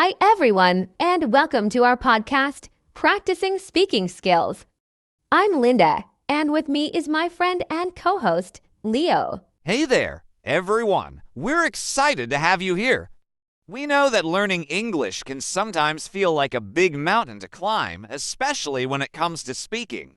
Hi, everyone, and welcome to our podcast, Practicing Speaking Skills. I'm Linda, and with me is my friend and co-host, Leo. Hey there, everyone. We're excited to have you here. We know that learning English can sometimes feel like a big mountain to climb, especially when it comes to speaking.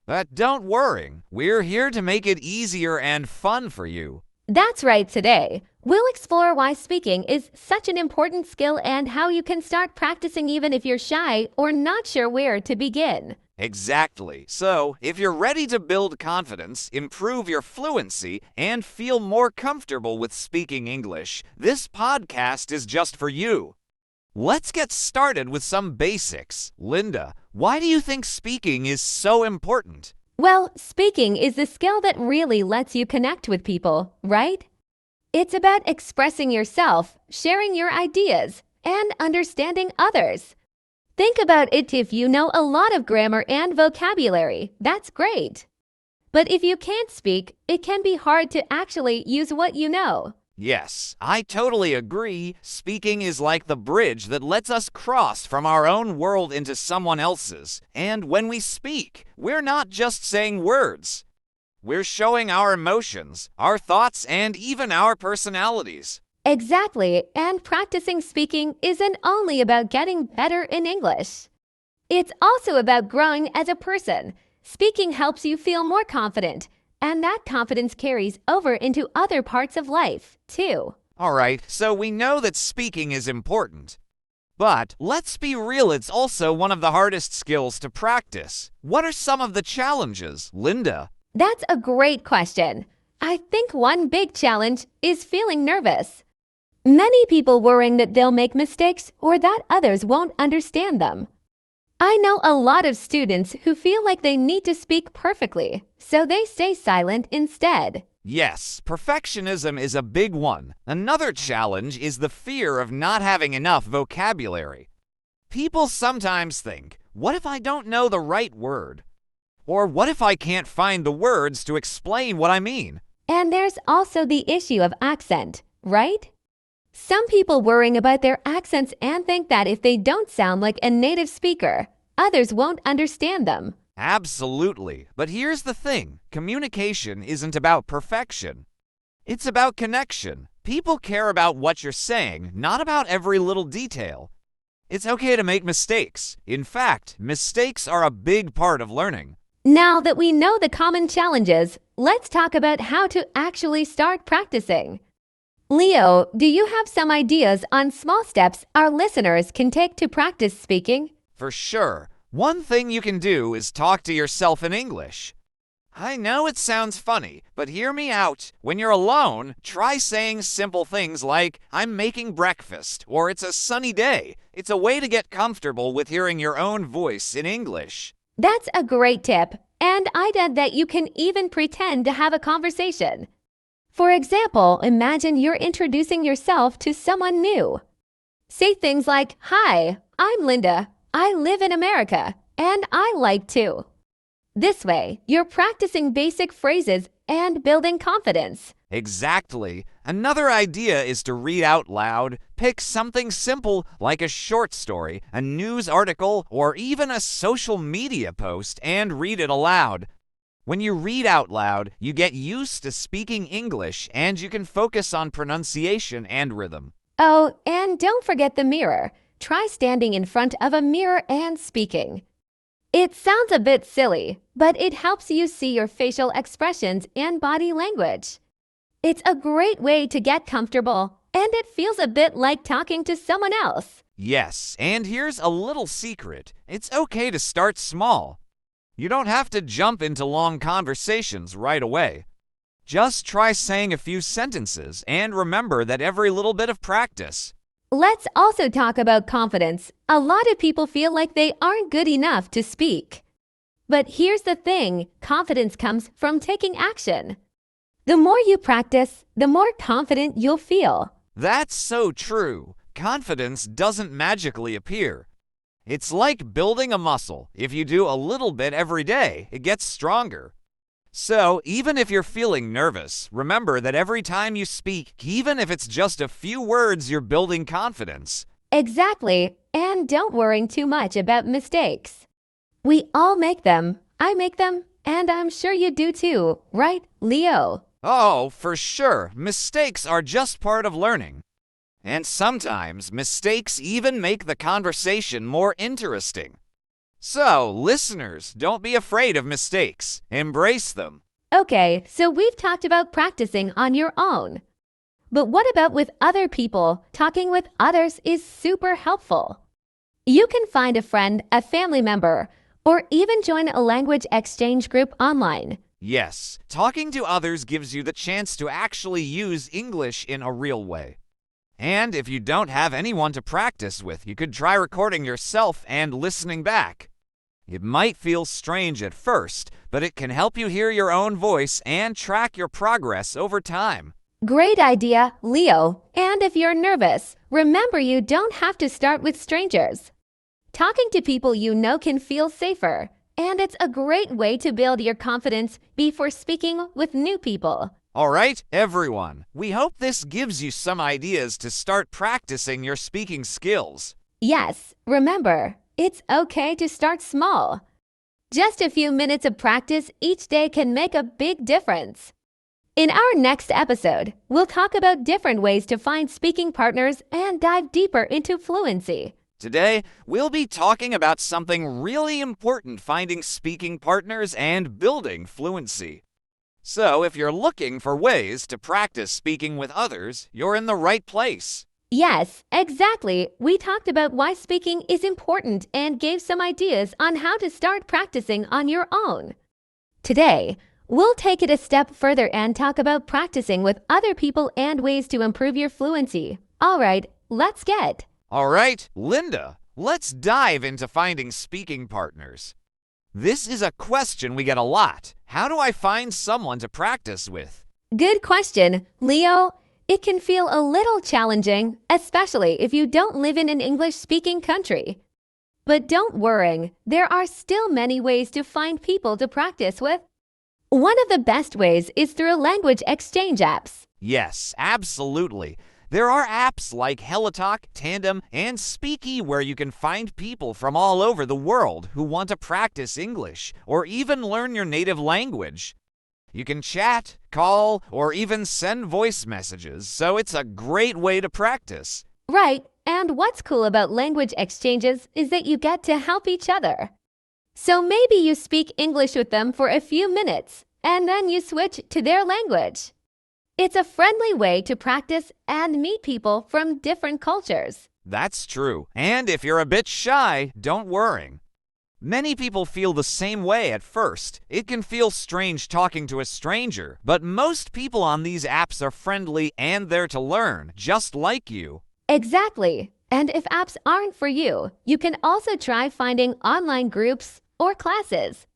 But don't worry, we're here to make it easier and fun for you. That's right, today, we'll explore why speaking is such an important skill and how you can start practicing even if you're shy or not sure where to begin. Exactly. So, if you're ready to build confidence, improve your fluency, and feel more comfortable with speaking English, this podcast is just for you. Let's get started with some basics. Linda, why do you think speaking is so important? Well, speaking is the skill that really lets you connect with people, right? It's about expressing yourself, sharing your ideas, and understanding others. Think about it. If you know a lot of grammar and vocabulary, that's great. But if you can't speak, it can be hard to actually use what you know. Yes, I totally agree. Speaking is like the bridge that lets us cross from our own world into someone else's. And when we speak, we're not just saying words. We're showing our emotions, our thoughts, and even our personalities. Exactly, and practicing speaking isn't only about getting better in English. It's also about growing as a person. Speaking helps you feel more confident, and that confidence carries over into other parts of life, too. All right, so we know that speaking is important. But let's be real, it's also one of the hardest skills to practice. What are some of the challenges, Linda? That's a great question. I think one big challenge is feeling nervous. Many people worrying that they'll make mistakes or that others won't understand them. I know a lot of students who feel like they need to speak perfectly, so they stay silent instead. Yes, perfectionism is a big one. Another challenge is the fear of not having enough vocabulary. People sometimes think, what if I don't know the right word? Or what if I can't find the words to explain what I mean? And there's also the issue of accent, right? Some people worrying about their accents and think that if they don't sound like a native speaker, others won't understand them. Absolutely. But here's the thing. Communication isn't about perfection. It's about connection. People care about what you're saying, not about every little detail. It's okay to make mistakes. In fact, mistakes are a big part of learning. Now that we know the common challenges, let's talk about how to actually start practicing. Leo, do you have some ideas on small steps our listeners can take to practice speaking? For sure. One thing you can do is talk to yourself in English. I know it sounds funny, but hear me out. When you're alone, try saying simple things like, I'm making breakfast, or it's a sunny day. It's a way to get comfortable with hearing your own voice in English. That's a great tip, and I'd add that you can even pretend to have a conversation. For example, imagine you're introducing yourself to someone new. Say things like, Hi, I'm Linda. I live in America, and I like to. This way, you're practicing basic phrases and building confidence. Exactly. Another idea is to read out loud. Pick something simple like a short story, a news article, or even a social media post and read it aloud. When you read out loud, you get used to speaking English and you can focus on pronunciation and rhythm. Oh, and don't forget the mirror. Try standing in front of a mirror and speaking. It sounds a bit silly, but it helps you see your facial expressions and body language. It's a great way to get comfortable, and it feels a bit like talking to someone else. Yes, and here's a little secret. It's okay to start small. You don't have to jump into long conversations right away. Just try saying a few sentences and remember that every little bit of practice. Let's also talk about confidence. A lot of people feel like they aren't good enough to speak. But here's the thing, confidence comes from taking action. The more you practice, the more confident you'll feel. That's so true. Confidence doesn't magically appear. It's like building a muscle. If you do a little bit every day, it gets stronger. So, even if you're feeling nervous, remember that every time you speak, even if it's just a few words, you're building confidence. Exactly, and don't worry too much about mistakes. We all make them. I make them, and I'm sure you do too, right, Leo? Oh, for sure, mistakes are just part of learning. And sometimes mistakes even make the conversation more interesting. So, listeners, don't be afraid of mistakes. Embrace them. Okay, so we've talked about practicing on your own. But what about with other people? Talking with others is super helpful. You can find a friend, a family member, or even join a language exchange group online. Yes, talking to others gives you the chance to actually use English in a real way. And if you don't have anyone to practice with, you could try recording yourself and listening back. It might feel strange at first, but it can help you hear your own voice and track your progress over time. Great idea, Leo. And if you're nervous, remember you don't have to start with strangers. Talking to people you know can feel safer, and it's a great way to build your confidence before speaking with new people. All right, everyone, we hope this gives you some ideas to start practicing your speaking skills. Yes, remember, it's okay to start small. Just a few minutes of practice each day can make a big difference. In our next episode, we'll talk about different ways to find speaking partners and dive deeper into fluency. Today, we'll be talking about something really important: finding speaking partners and building fluency. So, if you're looking for ways to practice speaking with others, you're in the right place. Yes, exactly. We talked about why speaking is important and gave some ideas on how to start practicing on your own. Today, we'll take it a step further and talk about practicing with other people and ways to improve your fluency. All right, let's get. All right, Linda, let's dive into finding speaking partners. This is a question we get a lot. How do I find someone to practice with? Good question, Leo. It can feel a little challenging, especially if you don't live in an English-speaking country. But don't worry, there are still many ways to find people to practice with. One of the best ways is through language exchange apps. Yes, absolutely. There are apps like HelloTalk, Tandem, and Speaky where you can find people from all over the world who want to practice English or even learn your native language. You can chat, call, or even send voice messages, so it's a great way to practice. Right, and what's cool about language exchanges is that you get to help each other. So maybe you speak English with them for a few minutes, and then you switch to their language. It's a friendly way to practice and meet people from different cultures. That's true. And if you're a bit shy, don't worry. Many people feel the same way at first. It can feel strange talking to a stranger, but most people on these apps are friendly and there to learn, just like you. Exactly. And if apps aren't for you, you can also try finding online groups or classes.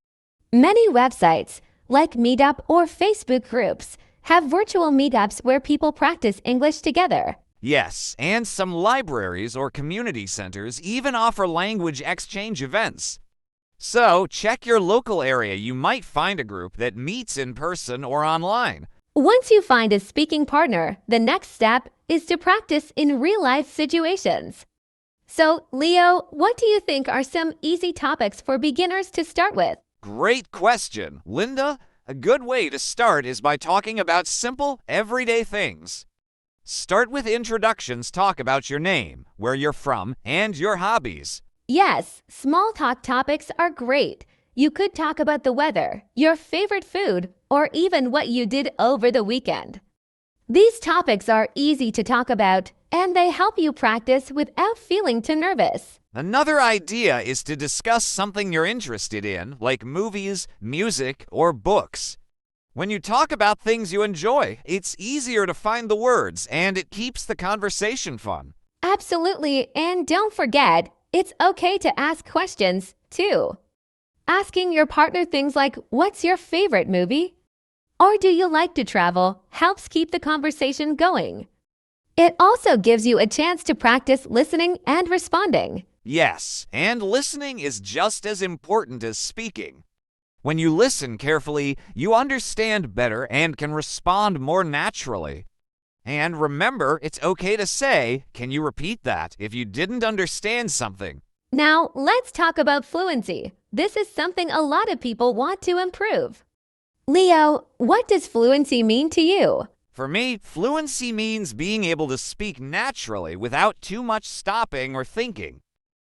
Many websites, like Meetup or Facebook groups, have virtual meetups where people practice English together. Yes, and some libraries or community centers even offer language exchange events. So, check your local area. You might find a group that meets in person or online. Once you find a speaking partner, the next step is to practice in real-life situations. So, Leo, what do you think are some easy topics for beginners to start with? Great question, Linda. A good way to start is by talking about simple, everyday things. Start with introductions. Talk about your name, where you're from, and your hobbies. Yes, small talk topics are great. You could talk about the weather, your favorite food, or even what you did over the weekend. These topics are easy to talk about, and they help you practice without feeling too nervous. Another idea is to discuss something you're interested in, like movies, music, or books. When you talk about things you enjoy, it's easier to find the words, and it keeps the conversation fun. Absolutely, and don't forget, it's okay to ask questions, too. Asking your partner things like, "What's your favorite movie?" or "Do you like to travel?" helps keep the conversation going. It also gives you a chance to practice listening and responding. Yes, and listening is just as important as speaking. When you listen carefully, you understand better and can respond more naturally. And remember, it's okay to say, "Can you repeat that?" if you didn't understand something. Now, let's talk about fluency. This is something a lot of people want to improve. Leo, what does fluency mean to you? For me, fluency means being able to speak naturally without too much stopping or thinking.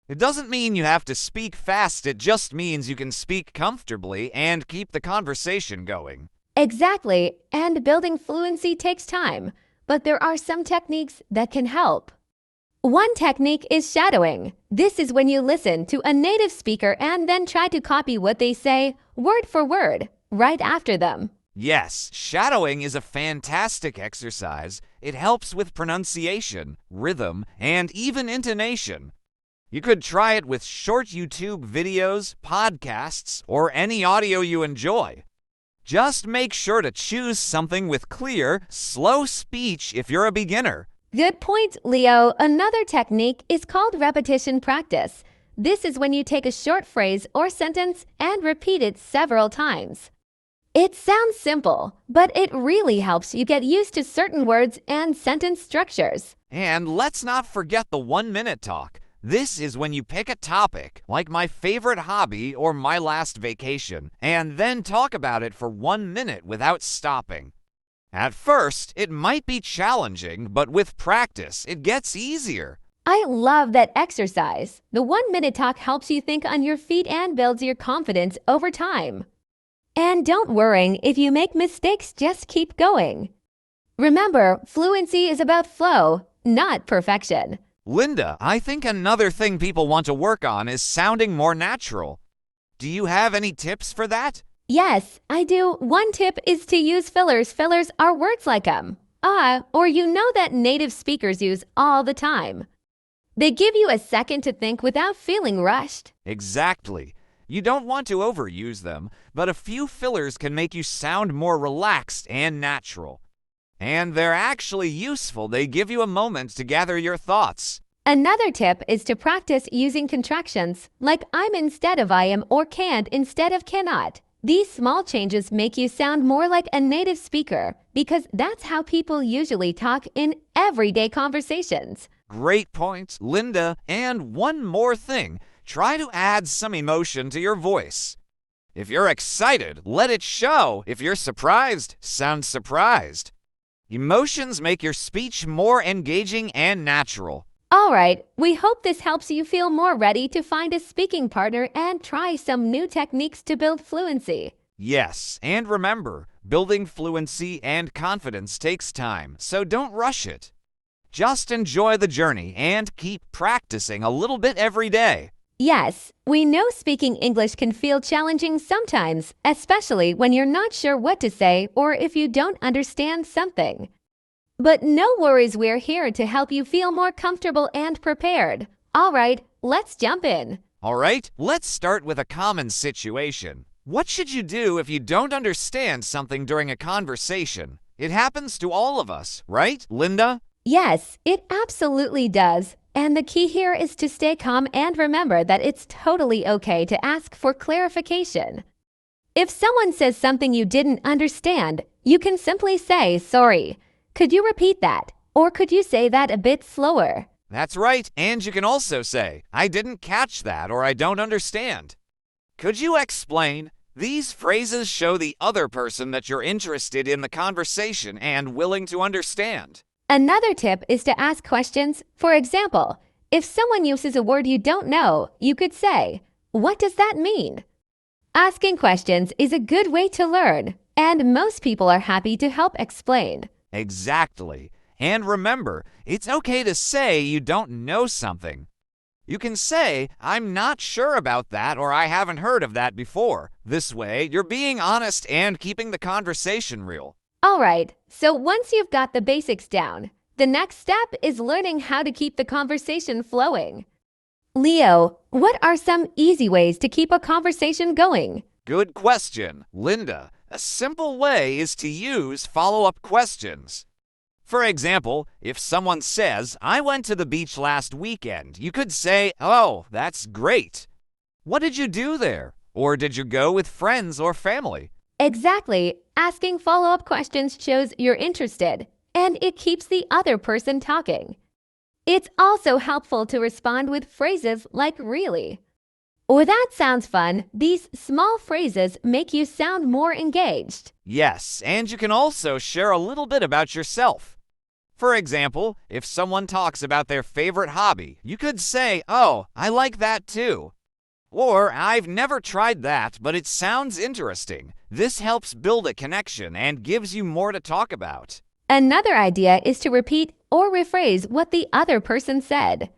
It doesn't mean you have to speak fast, it just means you can speak comfortably and keep the conversation going. Exactly, and building fluency takes time, but there are some techniques that can help. One technique is shadowing. This is when you listen to a native speaker and then try to copy what they say, word for word, right after them. Yes, shadowing is a fantastic exercise. It helps with pronunciation, rhythm, and even intonation. You could try it with short YouTube videos, podcasts, or any audio you enjoy. Just make sure to choose something with clear, slow speech if you're a beginner. Good point, Leo. Another technique is called repetition practice. This is when you take a short phrase or sentence and repeat it several times. It sounds simple, but it really helps you get used to certain words and sentence structures. And let's not forget the 1-minute talk. This is when you pick a topic, like my favorite hobby or my last vacation, and then talk about it for 1 minute without stopping. At first, it might be challenging, but with practice, it gets easier. I love that exercise. The 1-minute talk helps you think on your feet and builds your confidence over time. And don't worry, if you make mistakes, just keep going. Remember, fluency is about flow, not perfection. Linda, I think another thing people want to work on is sounding more natural. Do you have any tips for that? Yes, I do. One tip is to use fillers. Fillers are words like or you know that native speakers use all the time. They give you a second to think without feeling rushed. Exactly. You don't want to overuse them, but a few fillers can make you sound more relaxed and natural. And they're actually useful. They give you a moment to gather your thoughts. Another tip is to practice using contractions, like I'm instead of I am or can't instead of cannot. These small changes make you sound more like a native speaker because that's how people usually talk in everyday conversations. Great point, Linda. And one more thing, try to add some emotion to your voice. If you're excited, let it show. If you're surprised, sound surprised. Emotions make your speech more engaging and natural. All right, we hope this helps you feel more ready to find a speaking partner and try some new techniques to build fluency. Yes, and remember, building fluency and confidence takes time, so don't rush it. Just enjoy the journey and keep practicing a little bit every day. Yes, we know speaking English can feel challenging sometimes, especially when you're not sure what to say or if you don't understand something. But no worries, we're here to help you feel more comfortable and prepared. All right, let's jump in. All right, let's start with a common situation. What should you do if you don't understand something during a conversation? It happens to all of us, right, Linda? Yes, it absolutely does. And the key here is to stay calm and remember that it's totally okay to ask for clarification. If someone says something you didn't understand, you can simply say, "Sorry, could you repeat that?" Or could you say that a bit slower? That's right, and you can also say, "I didn't catch that," or "I don't understand." Could you explain? These phrases show the other person that you're interested in the conversation and willing to understand. Another tip is to ask questions. For example, if someone uses a word you don't know, you could say, "What does that mean?" Asking questions is a good way to learn, and most people are happy to help explain. Exactly. And remember, it's okay to say you don't know something. You can say, "I'm not sure about that," or "I haven't heard of that before." This way, you're being honest and keeping the conversation real. All right, so once you've got the basics down, the next step is learning how to keep the conversation flowing. Leo, what are some easy ways to keep a conversation going? Good question, Linda. A simple way is to use follow-up questions. For example, if someone says, "I went to the beach last weekend," you could say, "Oh, that's great. What did you do there?" Or "Did you go with friends or family?" Exactly. Asking follow-up questions shows you're interested. and it keeps the other person talking. It's also helpful to respond with phrases like really or that sounds fun. These small phrases make you sound more engaged. Yes, and you can also share a little bit about yourself. For example, if someone talks about their favorite hobby, you could say, "Oh, I like that too." Or, "I've never tried that, but it sounds interesting." This helps build a connection and gives you more to talk about. Another idea is to repeat or rephrase what the other person said.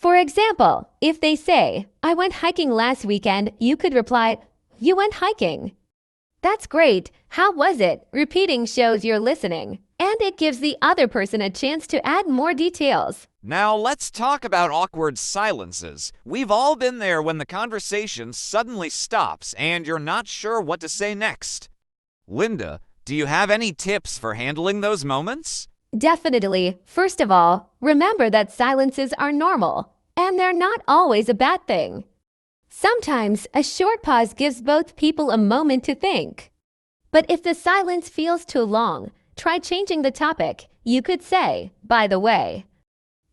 For example, if they say, "I went hiking last weekend," you could reply, "You went hiking." That's great. How was it? Repeating shows you're listening, and it gives the other person a chance to add more details. Now let's talk about awkward silences. We've all been there when the conversation suddenly stops and you're not sure what to say next. Linda, do you have any tips for handling those moments? Definitely. First of all, remember that silences are normal, and they're not always a bad thing. Sometimes a short pause gives both people a moment to think. But if the silence feels too long, try changing the topic. You could say, "By the way,"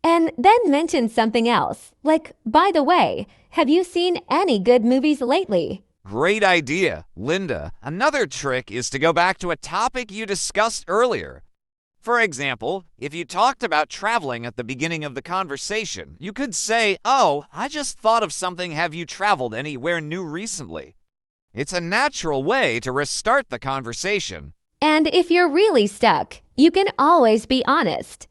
and then mention something else, like, "By the way, have you seen any good movies lately?" Great idea, Linda. Another trick is to go back to a topic you discussed earlier. For example, if you talked about traveling at the beginning of the conversation, you could say, "Oh, I just thought of something. Have you traveled anywhere new recently?" It's a natural way to restart the conversation. And if you're really stuck, you can always be honest.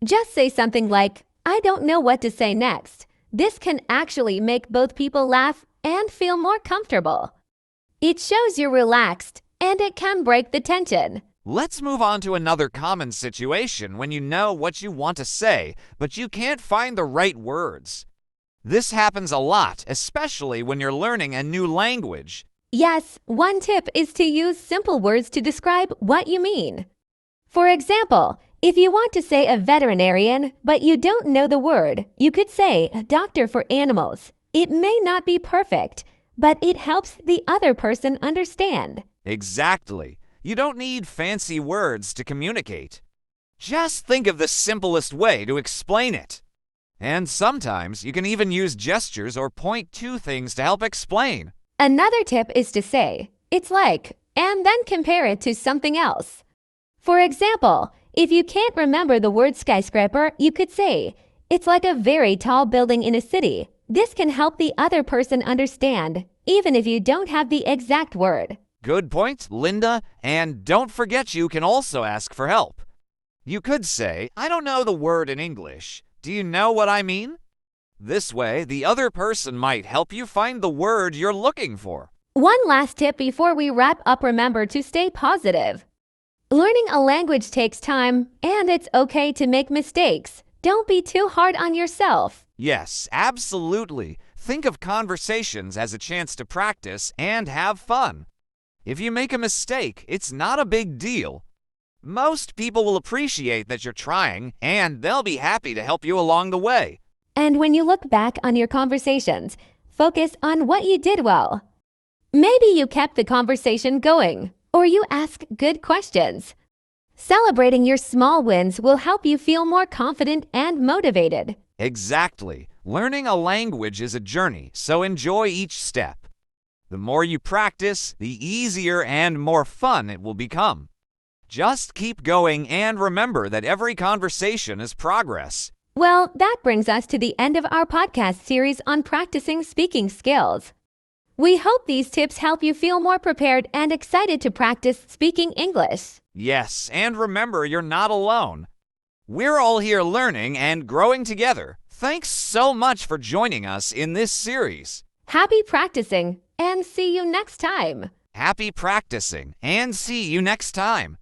Just say something like, "I don't know what to say next." This can actually make both people laugh and feel more comfortable. It shows you're relaxed, and it can break the tension. Let's move on to another common situation when you know what you want to say, but you can't find the right words. This happens a lot, especially when you're learning a new language. Yes, one tip is to use simple words to describe what you mean. For example, if you want to say a veterinarian, but you don't know the word, you could say a doctor for animals. It may not be perfect, but it helps the other person understand. Exactly. You don't need fancy words to communicate. Just think of the simplest way to explain it. And sometimes you can even use gestures or point to things to help explain. Another tip is to say, "It's like," and then compare it to something else. For example, if you can't remember the word skyscraper, you could say, "It's like a very tall building in a city." This can help the other person understand, even if you don't have the exact word. Good point, Linda. And don't forget you can also ask for help. You could say, "I don't know the word in English. Do you know what I mean?" This way, the other person might help you find the word you're looking for. One last tip before we wrap up: remember to stay positive. Learning a language takes time, and it's okay to make mistakes. Don't be too hard on yourself. Yes, absolutely. Think of conversations as a chance to practice and have fun. If you make a mistake, it's not a big deal. Most people will appreciate that you're trying, and they'll be happy to help you along the way. And when you look back on your conversations, focus on what you did well. Maybe you kept the conversation going, or you asked good questions. Celebrating your small wins will help you feel more confident and motivated. Exactly. Learning a language is a journey, so enjoy each step. The more you practice, the easier and more fun it will become. Just keep going and remember that every conversation is progress. Well, that brings us to the end of our podcast series on practicing speaking skills. We hope these tips help you feel more prepared and excited to practice speaking English. Yes, and remember you're not alone. We're all here learning and growing together. Thanks so much for joining us in this series. Happy practicing, and see you next time. Happy practicing, and see you next time.